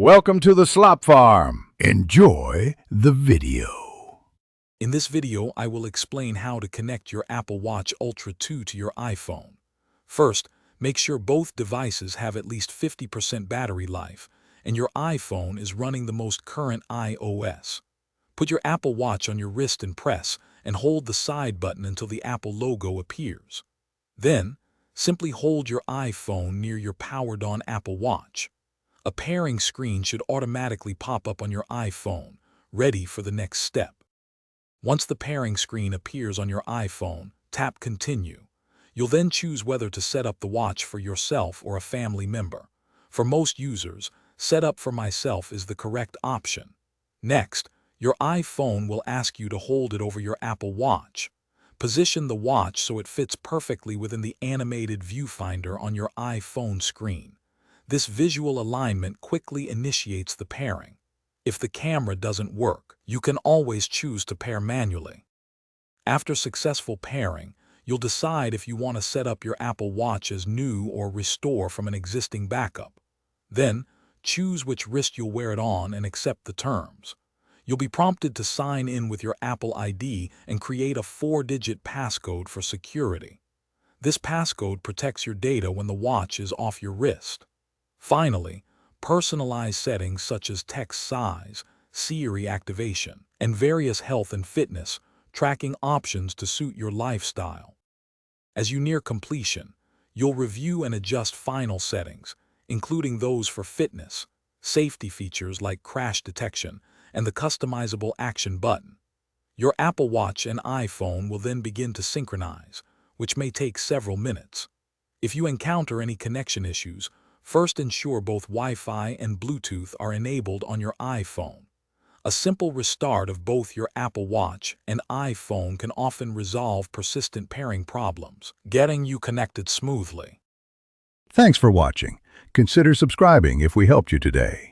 Welcome to the Slop Farm. Enjoy the video. In this video, I will explain how to connect your Apple Watch Ultra 2 to your iPhone. First, make sure both devices have at least 50% battery life, and your iPhone is running the most current iOS. Put your Apple Watch on your wrist and press, and hold the side button until the Apple logo appears. Then, simply hold your iPhone near your powered-on Apple Watch. A pairing screen should automatically pop up on your iPhone, ready for the next step. Once the pairing screen appears on your iPhone, tap Continue. You'll then choose whether to set up the watch for yourself or a family member. For most users, Set up for myself is the correct option. Next, your iPhone will ask you to hold it over your Apple Watch. Position the watch so it fits perfectly within the animated viewfinder on your iPhone screen. This visual alignment quickly initiates the pairing. If the camera doesn't work, you can always choose to pair manually. After successful pairing, you'll decide if you want to set up your Apple Watch as new or restore from an existing backup. Then, choose which wrist you'll wear it on and accept the terms. You'll be prompted to sign in with your Apple ID and create a 4-digit passcode for security. This passcode protects your data when the watch is off your wrist. Finally, personalize settings such as text size, Siri activation, and various health and fitness tracking options to suit your lifestyle. As you near completion, you'll review and adjust final settings, including those for fitness, safety features like crash detection, and the customizable action button. Your Apple Watch and iPhone will then begin to synchronize, which may take several minutes. If you encounter any connection issues, first ensure both Wi-Fi and Bluetooth are enabled on your iPhone. A simple restart of both your Apple Watch and iPhone can often resolve persistent pairing problems, getting you connected smoothly. Thanks for watching. Consider subscribing if we helped you today.